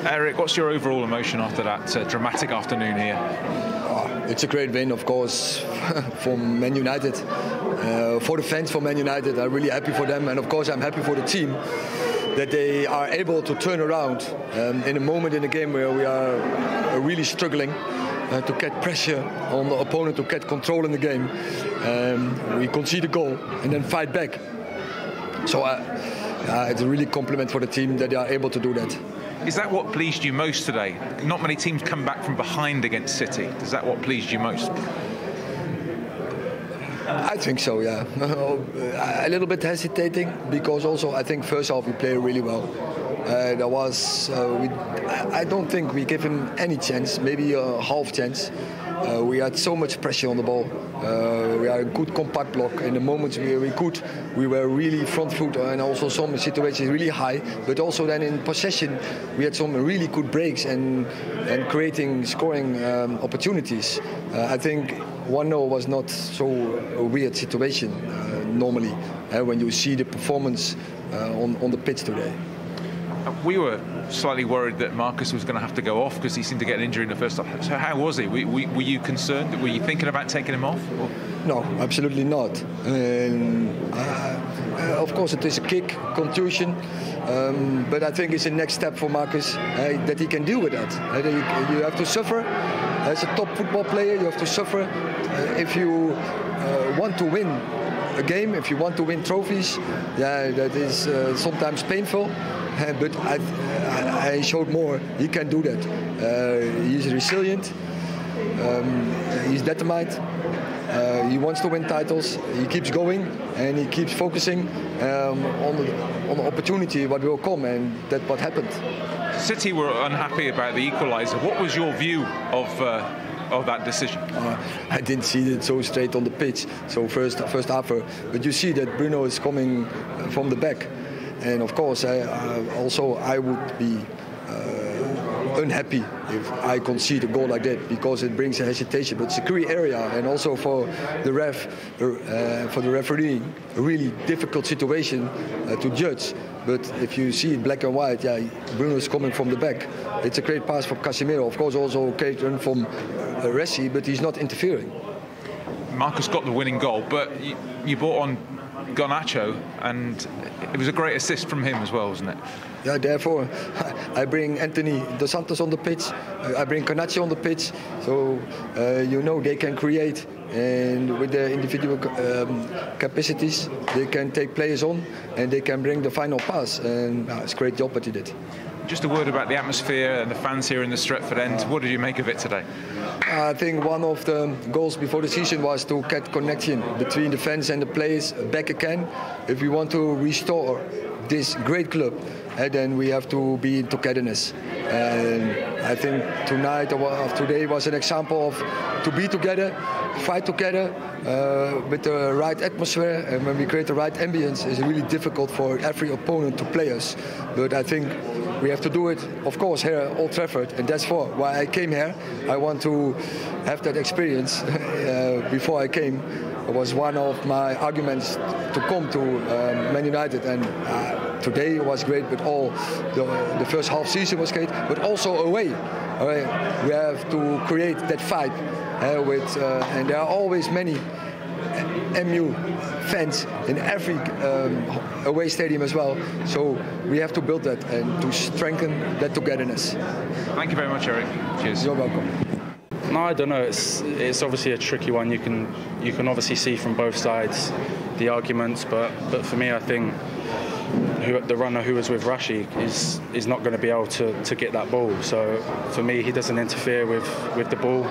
Eric, what's your overall emotion after that dramatic afternoon here? It's a great win, of course, for Man United. For the fans for Man United, I'm really happy for them. And of course, I'm happy for the team that they are able to turn around in a moment in the game where we are really struggling to get pressure on the opponent, to get control in the game. We concede a goal and then fight back. So it's a really compliment for the team that they are able to do that. Is that what pleased you most today? Not many teams come back from behind against City. Is that what pleased you most? I think so, yeah. A little bit hesitating because also I think first half we played really well. I don't think we gave him any chance, maybe a half chance. We had so much pressure on the ball. We had a good compact block. In the moments we could, we were really front foot and also some situations really high. But also then in possession, we had some really good breaks and creating scoring opportunities. I think 1-0 was not so a weird situation normally when you see the performance on the pitch today. We were slightly worried that Marcus was going to have to go off because he seemed to get an injury in the first half. So how was he? Were you concerned? Were you thinking about taking him off? Or? No, absolutely not. Of course, it is a kick, contusion, but I think it's the next step for Marcus that he can deal with that. You have to suffer. As a top football player, you have to suffer. If you want to win a game, if you want to win trophies, yeah, that is sometimes painful. But I showed more. He can do that. He's resilient. He's determined. He wants to win titles. He keeps going and he keeps focusing on the opportunity what will come, and that's what happened. City were unhappy about the equaliser. What was your view of that decision? I didn't see it so straight on the pitch. So first half, but you see that Bruno is coming from the back. And of course, I would be unhappy if I concede a goal like that because it brings a hesitation. But it's a grey area, and also for the referee, a really difficult situation to judge. But if you see it black and white, yeah, Bruno is coming from the back. It's a great pass from Casemiro. Of course, also a great run from Resi, but he's not interfering. Marcus got the winning goal, but you brought on Garnacho, and it was a great assist from him as well, wasn't it? Yeah, therefore I bring Anthony Dos Santos on the pitch, I bring Garnacho on the pitch, so they can create, and with their individual capacities they can take players on and they can bring the final pass, and it's a great job that he did. Just a word about the atmosphere and the fans here in the Stretford end. What did you make of it today? I think one of the goals before the season was to get connection between the fans and the players back again. If we want to restore this great club, then we have to be in togetherness. And I think today was an example of to be together, fight together with the right atmosphere. And when we create the right ambience, it's really difficult for every opponent to play us. But I think we have to do it, of course, here at Old Trafford, and that's why I came here. I want to have that experience. Before I came, it was one of my arguments to come to Man United, and today was great. But the first half season was great, but also away. We have to create that fight and there are always many MU fans in every away stadium as well. So we have to build that and to strengthen that togetherness. Thank you very much, Eric. Cheers. You're welcome. No, I don't know. It's obviously a tricky one. You can obviously see from both sides the arguments, but for me, I think the runner who was with Rashi is not going to be able to get that ball. So for me, he doesn't interfere with the ball.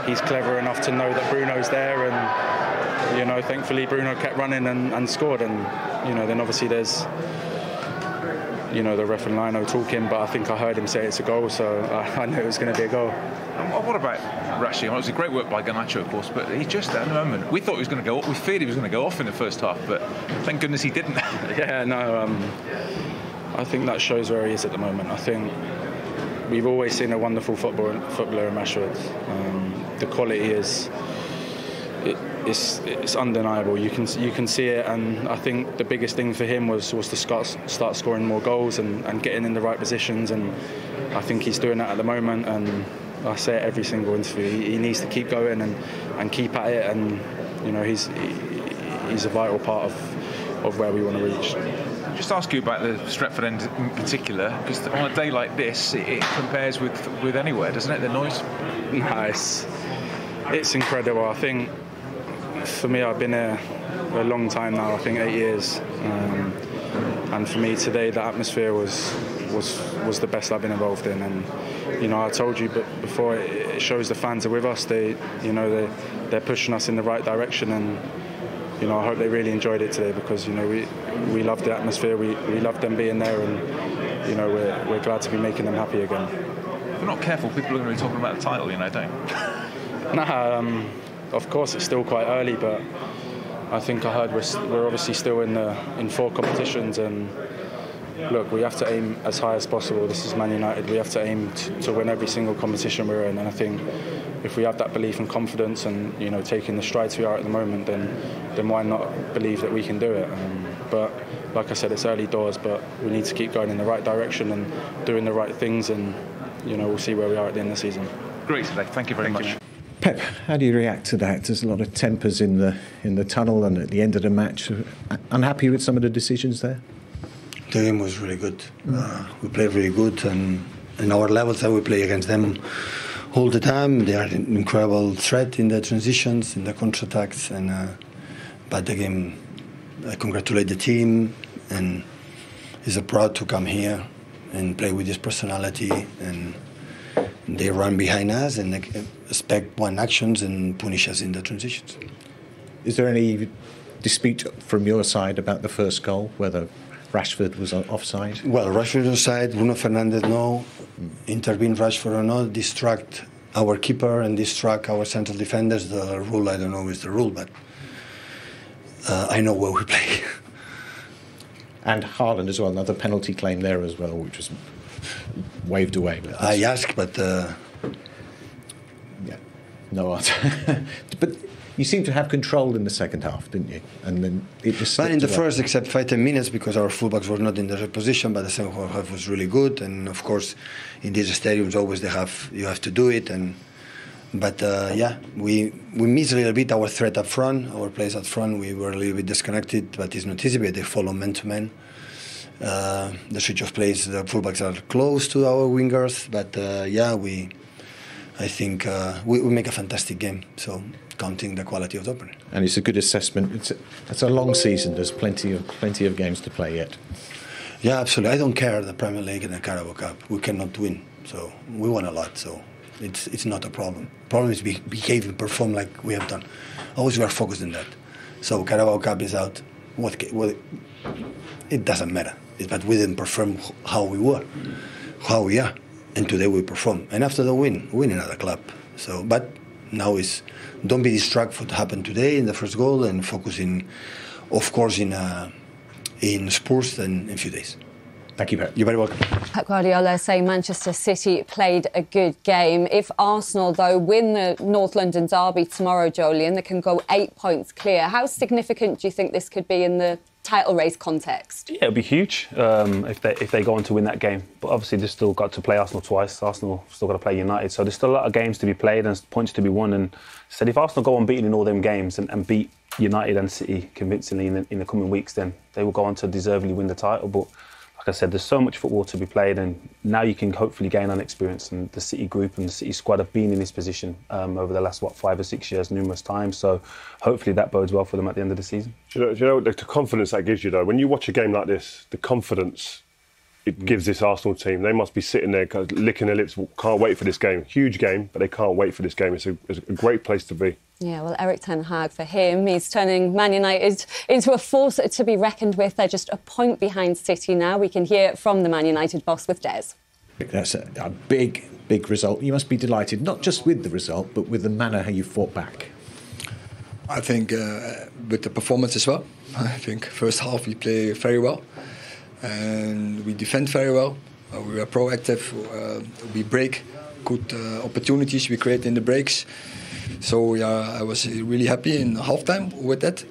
He's clever enough to know that Bruno's there, and thankfully Bruno kept running and scored. And then obviously there's the ref and Lino talking, but I think I heard him say it's a goal, so I knew it was going to be a goal. What about Rashi? It was a great work by Garnacho, of course, but he just at the moment we thought he was going to go. We feared he was going to go off in the first half, but thank goodness he didn't. Yeah, no. I think that shows where he is at the moment. I think we've always seen a wonderful footballer in Rashford. The quality it's undeniable. You can see it, and I think the biggest thing for him was to start scoring more goals and getting in the right positions, and I think he's doing that at the moment, and I say it every single interview. He needs to keep going and keep at it, and you know he's a vital part of where we want to reach. Just ask you about the Stretford end in particular, because on a day like this, it compares with anywhere, doesn't it? The noise. Nice. It's incredible. I think for me, I've been here for a long time now. I think 8 years, and for me today, the atmosphere was the best I've been involved in. And you know, I told you before, it shows the fans are with us. They're pushing us in the right direction, and you know, I hope they really enjoyed it today, because you know we love the atmosphere. We love them being there, and you know we're glad to be making them happy again. If we're not careful, people are going to be talking about the title, you know, don't you? Nah, of course it's still quite early, but I think I heard we're obviously still in 4 competitions, and look, we have to aim as high as possible. This is Man United. We have to aim to win every single competition we're in, and I think if we have that belief and confidence, and you know, taking the strides we are at the moment, then why not believe that we can do it? But like I said, it's early doors, but we need to keep going in the right direction and doing the right things, and you know, we'll see where we are at the end of the season. Great today. Thank you very much. Pep, how do you react to that? There's a lot of tempers in the tunnel, and at the end of the match, unhappy with some of the decisions there? The game was really good. We played really good, and in our levels that we play against them all the time. They are an incredible threat in the transitions, in the counterattacks, and but the game, I congratulate the team, and it's proud to come here and play with this personality, and they run behind us and expect one actions and punish us in the transitions. Is there any dispute from your side about the first goal, whether Rashford was offside? Well, Rashford was offside, Bruno Fernandes no, intervene Rashford or not, distract our keeper and distract our central defenders. The rule, I don't know is the rule, but I know where we play. And Haaland as well, another penalty claim there as well, which was waved away. I asked, but yeah, no answer. But you seem to have control in the second half, didn't you? And then it just. But in the first, except 5-10 minutes, because our fullbacks were not in the right position. But the second half was really good, and of course, in these stadiums, always you have to do it. But we missed a little bit our threat up front, our players up front. We were a little bit disconnected, but it's not easy. They follow man to man. The switch of plays, the fullbacks are close to our wingers, but I think we make a fantastic game. So counting the quality of the opponent. And it's a good assessment. It's a long season. There's plenty of games to play yet. Yeah, absolutely. I don't care the Premier League and the Carabao Cup. We cannot win, so we won a lot. So it's not a problem. The problem is behave and perform like we have done. Always we are focused on that. So Carabao Cup is out. It doesn't matter. But we didn't perform how we were, how we are, and today we perform. And after the win another club. So, but now is don't be distracted from what happened today in the first goal, and focusing, of course, in Spurs and in a few days. Thank you, Pep. You're very welcome. Pep Guardiola saying Manchester City played a good game. If Arsenal, though, win the North London derby tomorrow, Jolien, they can go 8 points clear. How significant do you think this could be in the title race context? Yeah, it'll be huge if they go on to win that game. But obviously, they've still got to play Arsenal twice. Arsenal still got to play United. So there's still a lot of games to be played and points to be won. And said if Arsenal go unbeaten in all them games and beat United and City convincingly in the coming weeks, then they will go on to deservedly win the title. But like I said, there's so much football to be played, and now you can hopefully gain on experience. And the City group and the City squad have been in this position over the last 5 or 6 years numerous times. So hopefully that bodes well for them at the end of the season. Do you know the confidence that gives you, though? When you watch a game like this, the confidence it gives this Arsenal team, they must be sitting there licking their lips, can't wait for this game. Huge game, but they can't wait for this game. It's a great place to be. Yeah, well, Erik ten Hag, for him, he's turning Man United into a force to be reckoned with. They're just a point behind City now. We can hear from the Man United boss with Des. That's a big result. You must be delighted, not just with the result, but with the manner how you fought back. I think with the performance as well. I think first half we play very well, and we defend very well. We are proactive. We break good opportunities we create in the breaks. So I was really happy in halftime with that.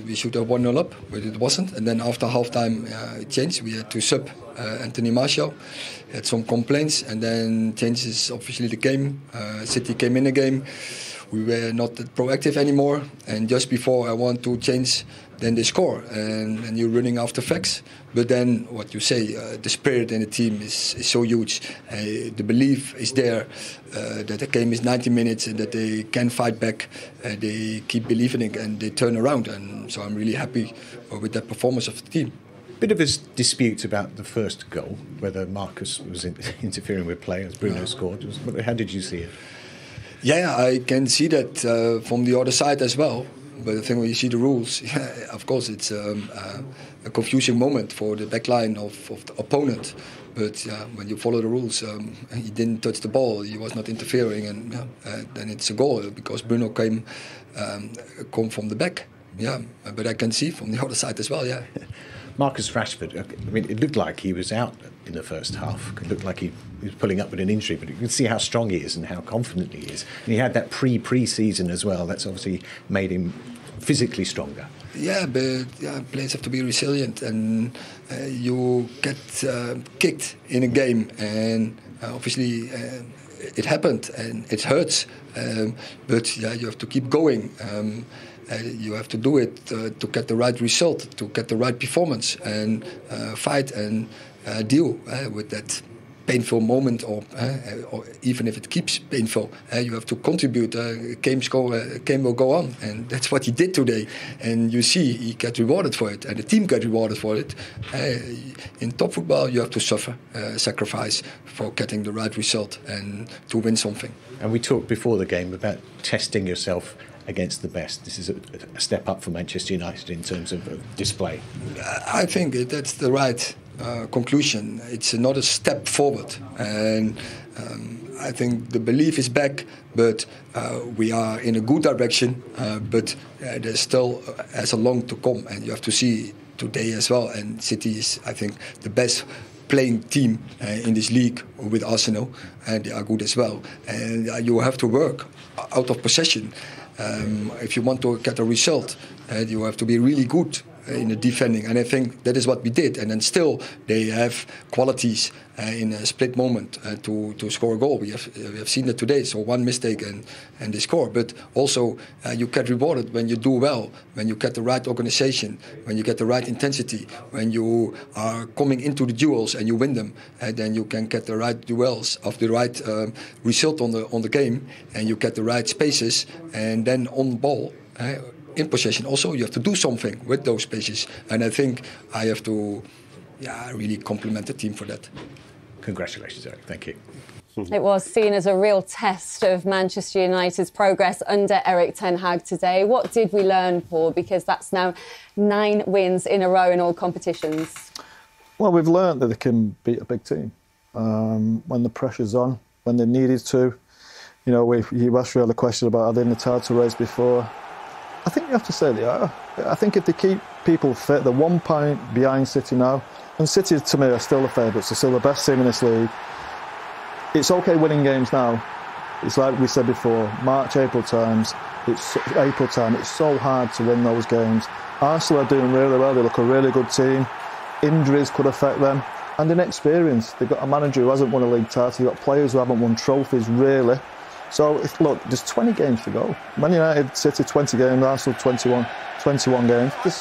We should have 1-0 up, but it wasn't. And then after halftime, it changed. We had to sub Anthony Martial. Had some complaints, and then changes obviously the game. City came in the game. We were not that proactive anymore, and just before I want to change, then they score, and you're running after facts. But then what you say, the spirit in the team is so huge. The belief is there that the game is 90 minutes and that they can fight back. They keep believing it and they turn around, and so I'm really happy with that performance of the team. Bit of a dispute about the first goal, whether Marcus was interfering with play as Bruno scored. How did you see it? Yeah, I can see that from the other side as well. But I think when you see the rules, of course, it's a confusing moment for the back line of the opponent. But when you follow the rules, he didn't touch the ball, he was not interfering, and then it's a goal because Bruno came from the back. Yeah, but I can see from the other side as well, yeah. Marcus Rashford, I mean, it looked like he was out in the first half. It looked like he was pulling up with an injury, but you can see how strong he is and how confident he is. And he had that pre-season as well. That's obviously made him physically stronger. Yeah, but players have to be resilient, and you get kicked in a game, and obviously it happened and it hurts. But yeah, you have to keep going. You have to do it to get the right result, to get the right performance, and fight and deal with that painful moment, or even if it keeps painful, you have to contribute. Game will go on, and that's what he did today. And you see, he got rewarded for it, and the team got rewarded for it. In top football, you have to suffer, sacrifice for getting the right result and to win something. And we talked before the game about testing yourself against the best. This is a step up for Manchester United in terms of display. I think that's the right conclusion. It's another step forward, and I think the belief is back, but we are in a good direction, but there's still has a long to come, and you have to see today as well. And City is, I think, the best playing team in this league with Arsenal, and they are good as well. And you have to work out of possession. If you want to get a result, you have to be really good in the defending, and I think that is what we did. And then still they have qualities in a split moment to score a goal. We have seen that today. So one mistake and they score. But also you get rewarded when you do well, when you get the right organization, when you get the right intensity, when you are coming into the duels and you win them, and then you can get the right duels of the right result on the game, and you get the right spaces, and then on ball. In possession also, you have to do something with those spaces, and I think I have to really compliment the team for that. Congratulations, Eric. Thank you. It was seen as a real test of Manchester United's progress under Erik ten Hag today. What did we learn, Paul? Because that's now 9 wins in a row in all competitions. Well, we've learned that they can beat a big team when the pressure's on, when they needed to. You know, you asked Real a question about are they in the title race before. I think you have to say they are. I think if they keep people fit, they're 1 point behind City now. And City, to me, are still the favourites. They're still the best team in this league. It's OK winning games now. It's like we said before, March, April time, it's so hard to win those games. Arsenal are doing really well. They look a really good team. Injuries could affect them. And inexperience. They've got a manager who hasn't won a league title. They've got players who haven't won trophies, really. So, look, there's 20 games to go. Man United, City, 20 games, Arsenal, 21 games. There's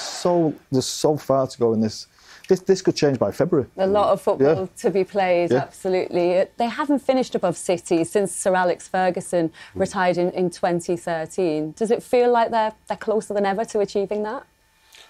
so far to go in this. This could change by February. A lot of football to be played, absolutely. They haven't finished above City since Sir Alex Ferguson retired in 2013. Does it feel like they're closer than ever to achieving that?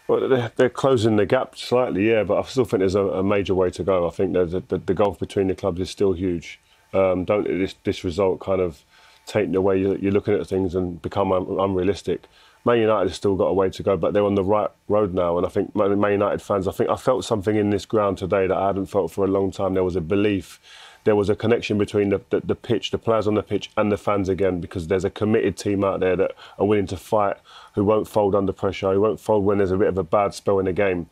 Well, they're closing the gap slightly, yeah, but I still think there's a major way to go. I think the gulf between the clubs is still huge. Don't let this result kind of take the way you're looking at things and become unrealistic. Man United has still got a way to go, but they're on the right road now. And I think Man United fans, I felt something in this ground today that I hadn't felt for a long time. There was a belief, there was a connection between the pitch, the players on the pitch and the fans again, because there's a committed team out there that are willing to fight, who won't fold under pressure, who won't fold when there's a bit of a bad spell in the game.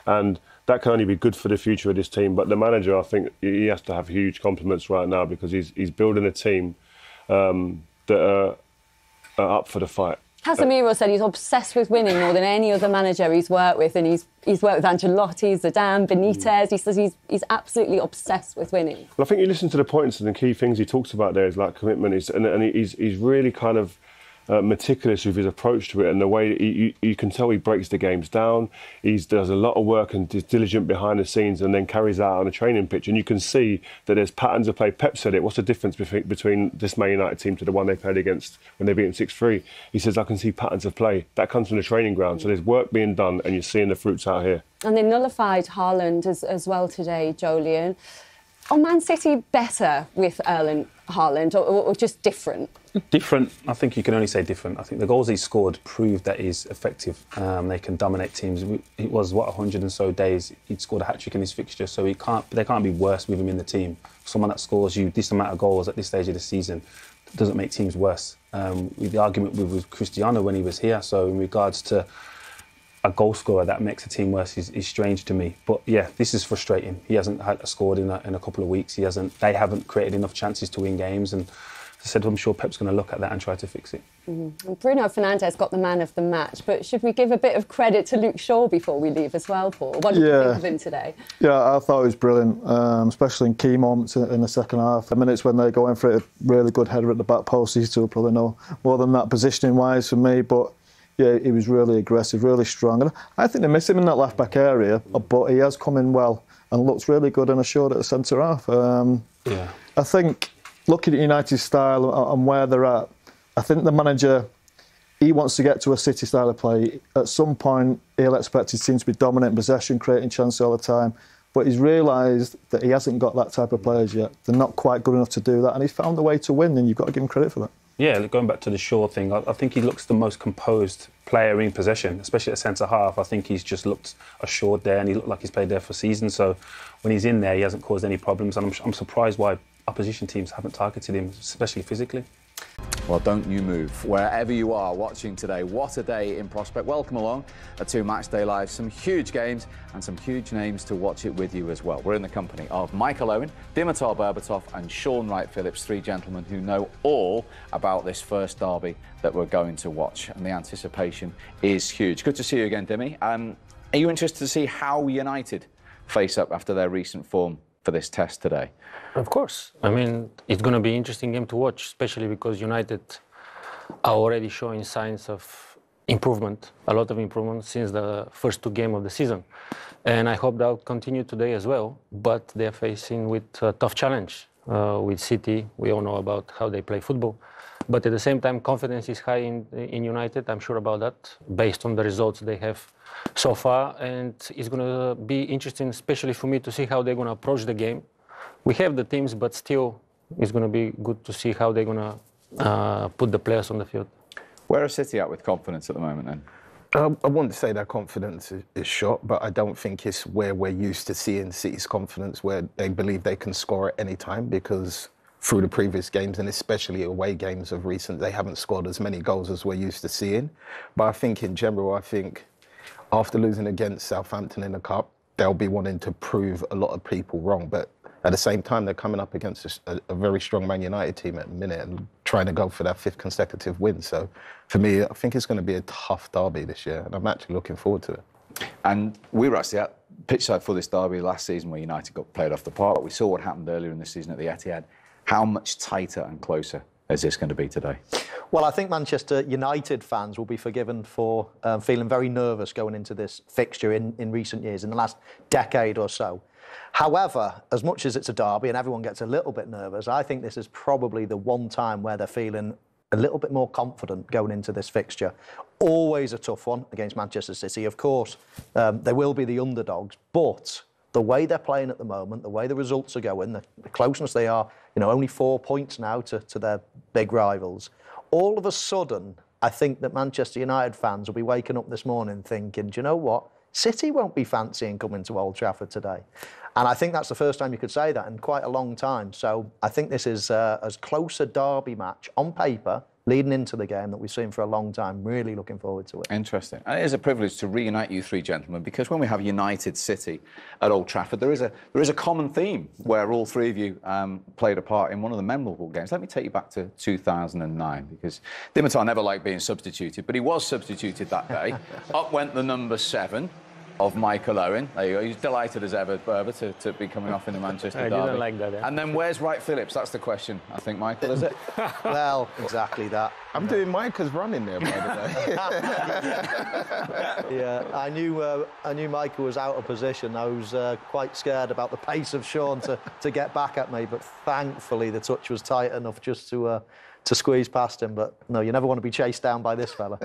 And that can only be good for the future of this team. But the manager, I think, he has to have huge compliments right now, because he's building a team that are up for the fight. Casemiro said he's obsessed with winning more than any other manager he's worked with, and he's worked with Ancelotti, Zidane, Benitez. He says he's absolutely obsessed with winning. Well, I think you listen to the points and the key things he talks about there is like commitment, and he's really kind of meticulous with his approach to it, and the way you can tell he breaks the games down. He does a lot of work and is diligent behind the scenes, and then carries out on a training pitch. And you can see that there's patterns of play. Pep said it. What's the difference between this Man United team to the one they played against when they beat them 6-3? He says, I can see patterns of play. That comes from the training ground. So there's work being done, and you're seeing the fruits out here. And they nullified Haaland as well today, Jolyon. Are Man City better with Erling Haaland or just different? Different. I think you can only say different. I think the goals he scored proved that he's effective. They can dominate teams. It was, 100 and so days he'd scored a hat-trick in his fixture, so they can't be worse with him in the team. Someone that scores you this amount of goals at this stage of the season doesn't make teams worse. The argument with Cristiano when he was here, so in regards to a goal scorer that makes a team worse is strange to me. But yeah, this is frustrating. He hasn't scored in a couple of weeks. They haven't created enough chances to win games, and as I said, I'm sure Pep's going to look at that and try to fix it. Mm-hmm. Bruno Fernandes got the man of the match, but should we give a bit of credit to Luke Shaw before we leave as well, Paul? What did you think of him today? Yeah, I thought he was brilliant, especially in key moments in the second half. The minutes when they go in for a really good header at the back post, these two will probably know more than that positioning-wise for me, but yeah, he was really aggressive, really strong. And I think they miss him in that left-back area, but he has come in well and looks really good and assured at the centre-half. I think, looking at United's style and where they're at, I think the manager, he wants to get to a City style of play. At some point, he'll expect his team to be dominant in possession, creating chances all the time. But he's realised that he hasn't got that type of players yet. They're not quite good enough to do that, and he's found a way to win, and you've got to give him credit for that. Yeah, going back to the Shaw thing, I think he looks the most composed player in possession, especially at centre-half. I think he's just looked assured there, and he looked like he's played there for seasons. So when he's in there, he hasn't caused any problems, and I'm surprised why opposition teams haven't targeted him, especially physically. Well, don't you move. Wherever you are watching today, what a day in prospect. Welcome along to Matchday Live. Some huge games and some huge names to watch it with you as well. We're in the company of Michael Owen, Dimitar Berbatov and Sean Wright-Phillips, three gentlemen who know all about this first derby that we're going to watch. And the anticipation is huge. Good to see you again, Dimmy. Are you interested to see how United face up after their recent form for this test today? Of course. I mean, it's going to be an interesting game to watch, especially because United are already showing signs of improvement, a lot of improvement since the first two games of the season. And I hope that'll continue today as well. But they're facing with a tough challenge with City. We all know about how they play football. But at the same time, confidence is high in United. I'm sure about that, based on the results they have so far. And it's going to be interesting, especially for me, to see how they're going to approach the game. We have the teams, but still, it's going to be good to see how they're going to put the players on the field. Where are City at with confidence at the moment, then? I wouldn't say their confidence is shot, but I don't think it's where we're used to seeing City's confidence, where they believe they can score at any time, because through the previous games, and especially away games of recent, they haven't scored as many goals as we're used to seeing. But I think in general, after losing against Southampton in the Cup, they'll be wanting to prove a lot of people wrong. But at the same time, they're coming up against a very strong Man United team at the minute and trying to go for that 5th consecutive win. So for me, I think it's going to be a tough derby this year, and I'm actually looking forward to it. And we were actually at pitchside for this derby last season where United got played off the park. We saw what happened earlier in the season at the Etihad. How much tighter and closer is this going to be today? Well, I think Manchester United fans will be forgiven for feeling very nervous going into this fixture in recent years, in the last decade or so. However, as much as it's a derby and everyone gets a little bit nervous, I think this is probably the one time where they're feeling a little bit more confident going into this fixture. Always a tough one against Manchester City. Of course, they will be the underdogs, but the way they're playing at the moment, the way the results are going, the closeness they are, only 4 points now to their big rivals. All of a sudden, I think that Manchester United fans will be waking up this morning thinking, do you know what? City won't be fancying coming to Old Trafford today. And I think that's the first time you could say that in quite a long time. So I think this is as close a derby match on paper, leading into the game that we've seen for a long time. Really looking forward to it. Interesting. And it is a privilege to reunite you three gentlemen, because when we have United City at Old Trafford, there is a common theme where all three of you played a part in one of the memorable games. Let me take you back to 2009, because Dimitar never liked being substituted, but he was substituted that day. Up went the number 7 of Michael Owen. There you go. He's delighted as ever, Berber, to be coming off in the Manchester derby. I didn't like that. Yeah. And then where's Wright Phillips? That's the question, I think, Michael, is it? Well, exactly that. I'm doing Micah's running there, by the way. Yeah, I knew Michael was out of position. I was quite scared about the pace of Sean to get back at me, but thankfully the touch was tight enough just to squeeze past him. But no, you never want to be chased down by this fella.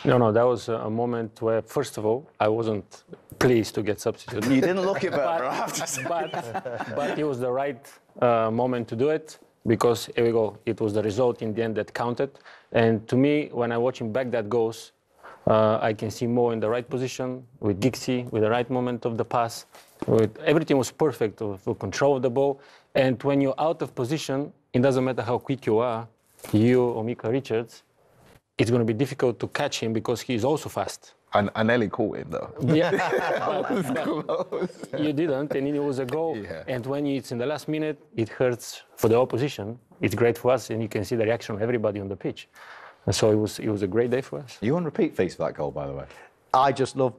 No, that was a moment where, first of all, I wasn't pleased to get substituted. You didn't look it, Berber, I have to say. But it was the right moment to do it, because here we go. It was the result in the end that counted. And to me, when I watch him back that goals, I can see Mo in the right position with Gixie, with the right moment of the pass. Everything was perfect for control of the ball. And when you're out of position, it doesn't matter how quick you are, you or Micah Richards, it's going to be difficult to catch him because he's also fast. And Ellie caught him, though. Yeah, you didn't, and it was a goal. Yeah. And when it's in the last minute, it hurts for the opposition. It's great for us, and you can see the reaction of everybody on the pitch. And so it was a great day for us. You on repeat feast for that goal, by the way? I just love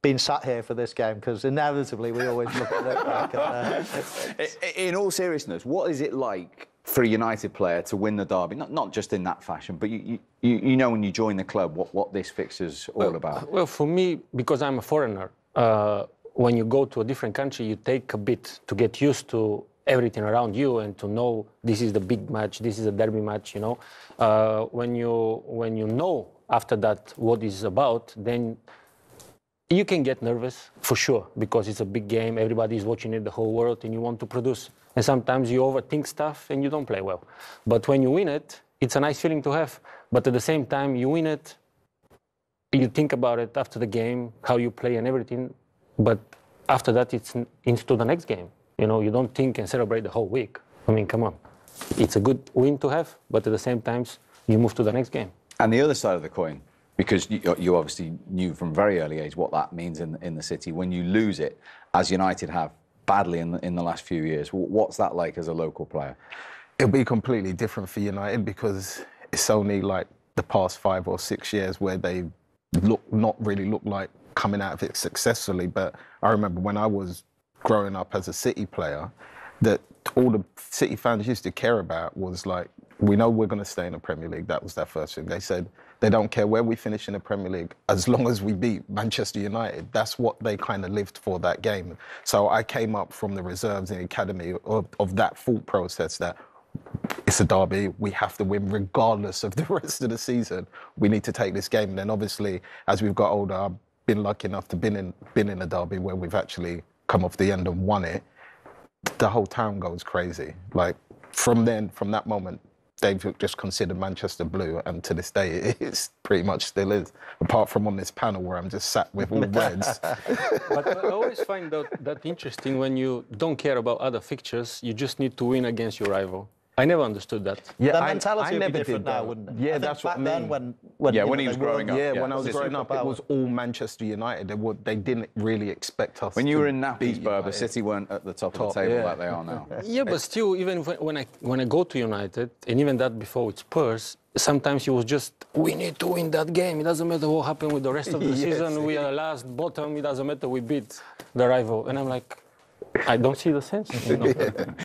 being sat here for this game, because inevitably we always look at it. In all seriousness, what is it like for a United player to win the derby? Not just in that fashion, but you know when you join the club what this fixture's all about. Well, for me, because I'm a foreigner, when you go to a different country, you take a bit to get used to everything around you and to know this is the big match, this is a derby match. You know, when you know after that what it's about, then you can get nervous for sure, because it's a big game. Everybody is watching it, the whole world, and you want to produce. And sometimes you overthink stuff and you don't play well. But when you win it, it's a nice feeling to have. But at the same time, you win it, you think about it after the game, how you play and everything. But after that, it's into the next game. You know, you don't think and celebrate the whole week. I mean, come on. It's a good win to have, but at the same time, you move to the next game. And the other side of the coin, because you obviously knew from very early age what that means in the city. When you lose it, as United have badly in the last few years, what's that like as a local player? It'll be completely different for United, because it's only like the past 5 or 6 years where they not really look like coming out of it successfully. But I remember when I was growing up as a City player, that all the City fans used to care about was like, we know we're going to stay in the Premier League. That was their first thing. They said they don't care where we finish in the Premier League as long as we beat Manchester United. That's what they kind of lived for that game. So I came up from the reserves in the academy of that thought process that it's a derby, we have to win regardless of the rest of the season. We need to take this game. And then obviously, as we've got older, I've been lucky enough to been in a derby where we've actually come off the end and won it. The whole town goes crazy. Like from that moment, they've just considered Manchester blue, and to this day, it pretty much still is. Apart from on this panel where I'm just sat with all reds. But I always find that interesting when you don't care about other fixtures, you just need to win against your rival. I never understood that. Yeah, the mentality would be different now, wouldn't it? Yeah, that's what I mean. Back then, when he was growing up. Yeah, when I was growing up, it was all Manchester United. They didn't really expect us. When you were in Nappies, Berber, City weren't at the top of the table like they are now. Yeah, but still, even when I go to United, and even that before with Spurs, sometimes it was just, we need to win that game. It doesn't matter what happened with the rest of the season. We are last, bottom. It doesn't matter. We beat the rival. And I'm like, I don't see the sense. You know?